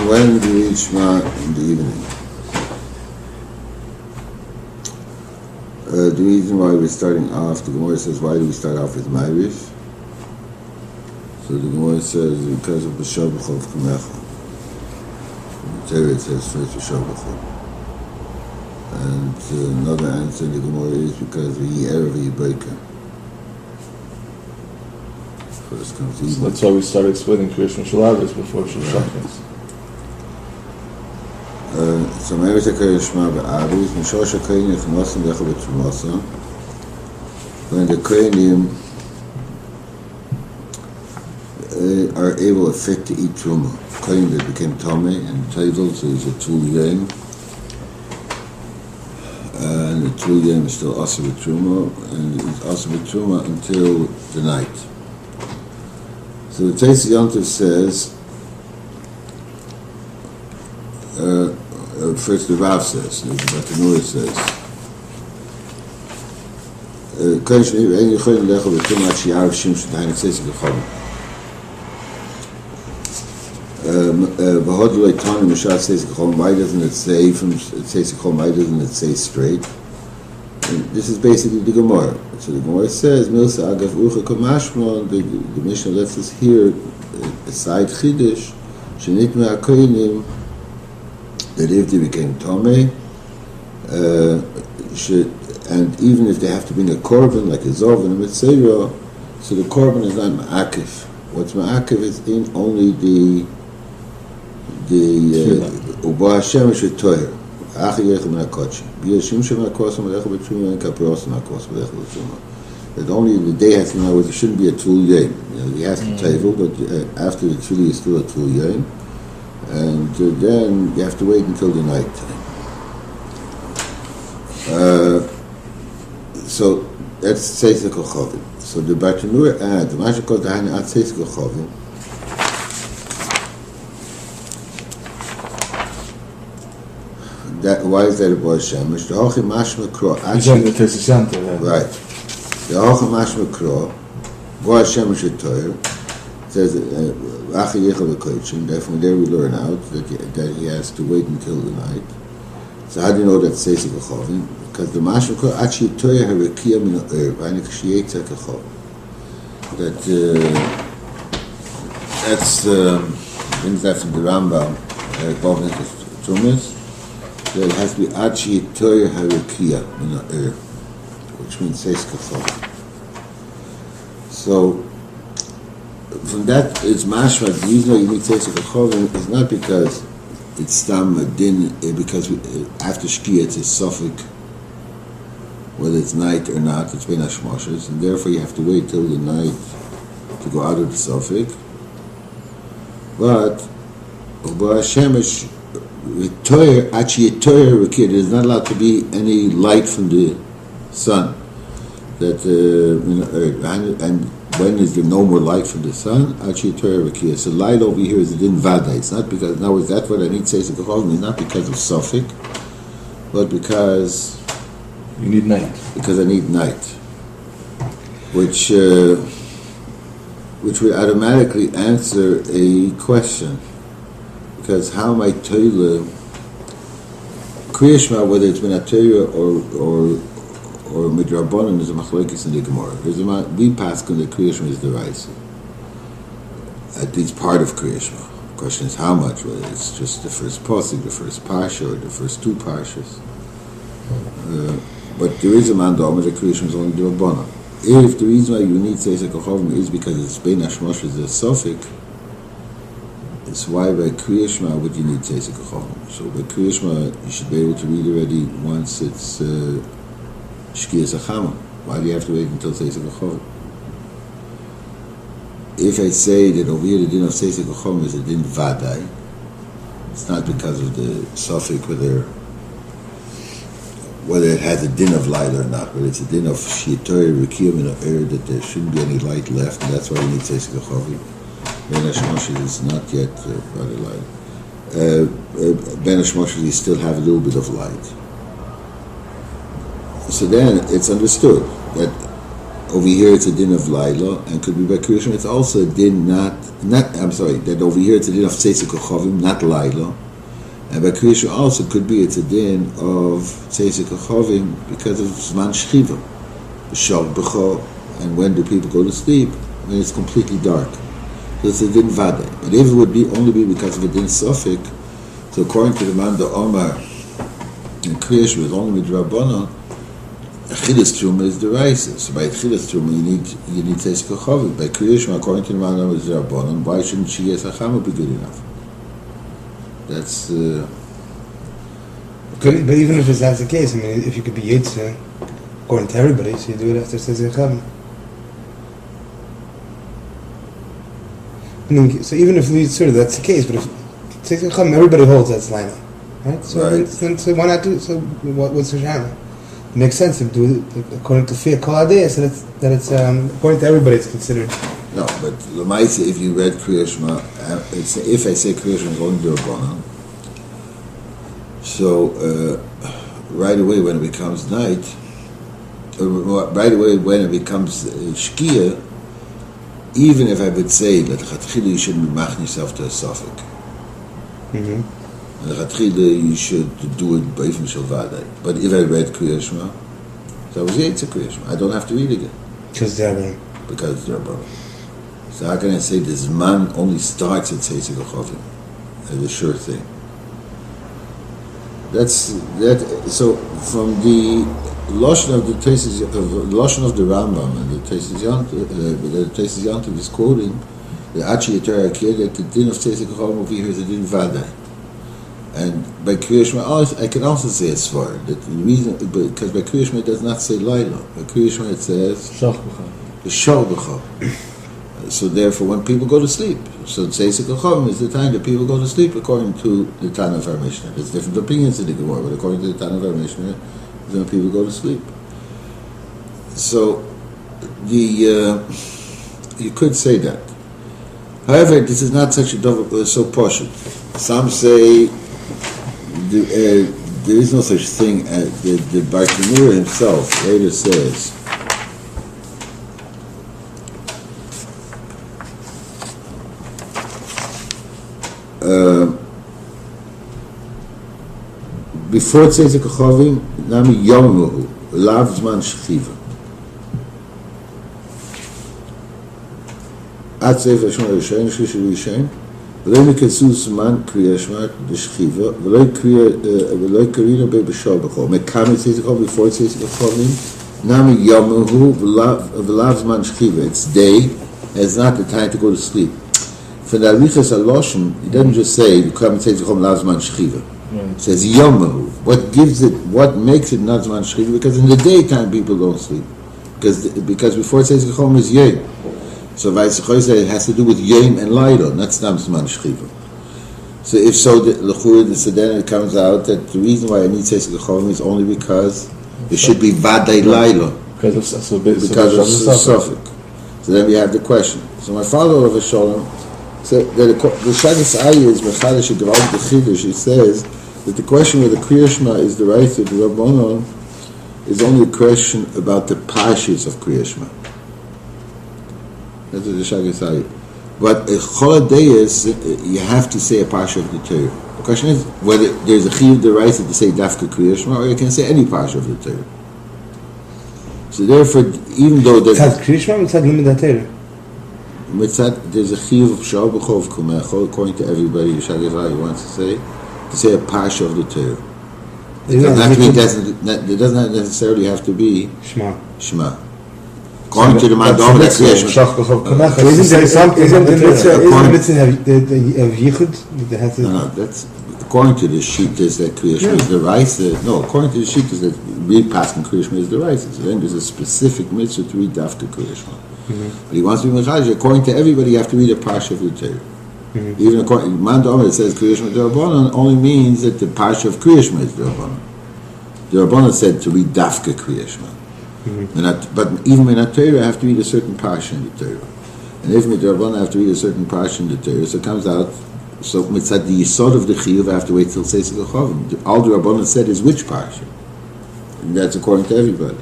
when do we read Shema in the evening? The reason why we're starting off, the Gemara says, why do we start off with Ma'ariv? So the Gemara says, because of B'Shor B'Chov Kamecha. The Torah says first B'Shor B'Chov. And another answer in the Gemara is because we Erev Yibreika. First comes evening. So that's why we started explaining Kriyas Mishalavis before Shochat. So Ma'ariv Zekar Shema B'Aviv, Mishor Shekayim Yechnosim Lecha B'Trumosa. When the Kohanim are able to fit to eat Truma. Kohanim that became Tomei and Tevel, so he's a Tul Yom. And the Tul Yom is still Asa B'Truma, and it's Asa B'Truma until the night. So the Teis Yontif says, first the Rav says, the Batanura says, why doesn't it say from why doesn't it say straight? And this is basically the Gemara. So the Gemara says, Milsa Agav Ucha Kamashma, the Mishnah lets us hear a side Chiddush, Shenit Me'akoinim, that if they became Tomei, and even if they have to bring a korban, like a Zov and a Mitzvah, so the korban is not Ma'akiv. What's Ma'akiv is in only the Uba Hashem Shetoyer. That only the day has to know it shouldn't be a Tul Yom. He has to Tevel, but after the Tzuli is still a Tul Yom. And then you have to wait until the night time. So that's Tzeis Kochavim. So the Bartanura adds, the Masha calls the Hani ad Tzeis Kochavim. Why is that a Boaz Shemesh? The Hochi Mashma Kro. Right. The Hochi Mashma Kro, Boaz Shemesh Etoyer, says, therefore there we learn out that he has to wait until the night. So how do you know that Tzeis Kochavim? Because the Mashma Kro, Achi Etoyer Harekia Min Ha'er, V'ani K'shiyetza Kochavim. That's brings that from the Rambam, involving the Tumas. It has to be Achi Toyer Harikia Min Ha'er, which means Tzeis Kochavim. So from that it's mashma. The reason why you need Tzeis Kochavim is not because it's stam a din, because after Shkia it's a suffix, whether it's night or not, it's ben hashmoshes, and therefore you have to wait till the night to go out of the suffix. But Uba Shemesh there's not allowed to be any light from the sun. That and when is there no more light from the sun? So light over here is din vada. It's not because now is that what I need Tzeis Kochavim? Not because of suffix, but because you need night. Because I need night, which would automatically answer a question. Because how am I Torah Kriyas Shema, whether it's been a Torah or Midrabanan, is a machlokes in the Gemara. We pass on the Kriyas Shema is the Raisa. At least part of Kriyas Shema. The question is how much, whether it's just the first pasuk, the first parsha, or the first two parshas. But there is a man that the Kriyas Shema is only the Rabbanan. If the reason why you need Tzeis Kochavim is because it's bein hashmoshes a suffix, it's why by Kriyas Shema would you need Tzeis Kochavim? So by Kriyas Shema you should be able to read already once it's Shkiyas Achama. Why do you have to wait until Tzeis Kochavim? If I say that over here the din of Tzeis Kochavim is a din vadai, it's not because of the suffix whether it has a din of light or not, but it's a din of Shiur Rekium in an air that there shouldn't be any light left, and that's why you need Tzeis Kochavim. Ben Hashmoshes is not yet very light. Ben Hashmoshes you still have a little bit of light. So then it's understood that over here it's a din of Laila, and could be by Kriyashma, it's also a din that over here it's a din of Tzeisek Kochavim, not Laila. And by Kriyashma also could be it's a din of Tzeisek Kochavim because of Zman Shchiva, B'shal B'cho, and when do people go to sleep? When it's completely dark. So it's a din Vade. But if it would only be because of a din Sofik, so according to the man, the Omar, in Kriyashma is only with Rabbanon, Achilas Truma is the Raisa. So by Achilas Truma you need Tzeisek Kochavim. By Kriyashma, according to the man is Rabbanon, why shouldn't Shiyas Hachama be good enough? That's but even if that's the case, I mean, if you could be Yitzhak, according to everybody, so you do it after Tzeisek Kochavim. So even if that's the case, but if Tzeisek Kochavim, everybody holds that's Laila, right? So right. So why not do it? So what's the shana? It makes sense to do it according to Fiat Kol Adeh, so that it's according to everybody it's considered. No, but Lamaisa, if you read Kriyashma, if I say Kriyashma is only Rabbanon, so right away when it becomes night, right away when it becomes Shkia, even if I would say that Chatchila you shouldn't be maching yourself to a suffix, and Chatchila you should do it by Ifim Shalvadai. But if I read Kriyashma, so I was Yitzhak Kriyashma, I don't have to read again. Because they're Because they're Rabbanon. So how can I say this man only starts at Tzeisek Kochavim as a sure thing? That's that. So from the Lashon of the Lashon of the Rambam and the Teisus Yantiv is quoting the Achi Yetera Akir that the din of Tzeisek Kochavim over here is a din Vadai. And by Kriyashma, I can also say it's far. That the reason, because by Kriyashma it does not say Laila. By Kriyashma it says Shal B'cha. So therefore, when people go to sleep, so Tzeisek Kochavim is the time that people go to sleep, according to the Tana of our Mishnah. There's different opinions in the Gemara, but according to the Tana of our Mishnah, is when people go to sleep. So you could say that. However, this is not such a so poshut. Some say there is no such thing as the Bartanura himself later says. Before Tzeisek Kochavim, Nami Yomuhu, Lav Zman Shchiva. Ad Sefer Shema Rishayin, Shlish Rishayin, V'lei Meketzu Zman Kriya Shema D'Shchiva, V'lei Karina Be B'Shal B'Chol. Mekami Tzeisek Kochavim, before Tzeisek Kochavim, Nami Yomuhu, V'lav Zman Shchiva. It's day, and it's not the time to go to sleep. For the Arichas HaLoshon, he doesn't just say, Mekami Tzeisek Kochavim, Lav Zman Shchiva. It says Yomahu. What makes it not Zman Shchiva? Because in the daytime people don't sleep. Because before it says Chom is Yom. So Vayisachoi it has to do with Yom and Laila, not Zman Shchiva. So if so, then it comes out that the reason why I need Tzeisek Chom is only because it should be Vadai Laila. Because of Suffolk. So then we have the question. So my father of Shalom said that the Shagas Ayah is Mechadash Gevald the Chidush. He says that the question whether Kriyashma is the right of the Rabbanon is only a question about the Pashas of Kriyashma. That's what the Shagas Ayah. But a Choladeyas, you have to say a Pasha of the Torah. The question is whether there's a Chiyuv the right to say Dafka Kriyashma, or you can say any Pasha of the Torah. So therefore, even though there's Kriyashma, it's Limud Torah. Mitzat, there's a chiyuv of Shal B'Chov Kumechol, according to everybody, Yishagavai wants to say a Pasha of the Torah. It doesn't necessarily have to be Shema. According to the Madom, that's Yeshma. Isn't there something? Isn't the mitzvah of Yichud? No, that's according to the sheet is that Kriyashma is the rice. No, according to the sheet is that read Paskin Kriyashma is the rice. So then there's a specific mitzvah to read Dafka Kriyashma. But he wants to be Mechash. According to everybody, you have to read a Pasha of the Torah. Even according to Man Domer, it says Kriyashma D'Rabbanan only means that the Pasha of Kriyashma is D'Rabbanan. D'Rabbanan said to read Dafka Kriyashma. But even in a Torah, I have to read a certain Pasha in the Torah. And if in D'Rabbanan I have to read a certain Pasha in the Torah, so it comes out, so mitzad the Yisod of the Chiyuv, I have to wait till Tzeisek Kochavim. All the D'Rabbanan said is which Pasha. And that's according to everybody.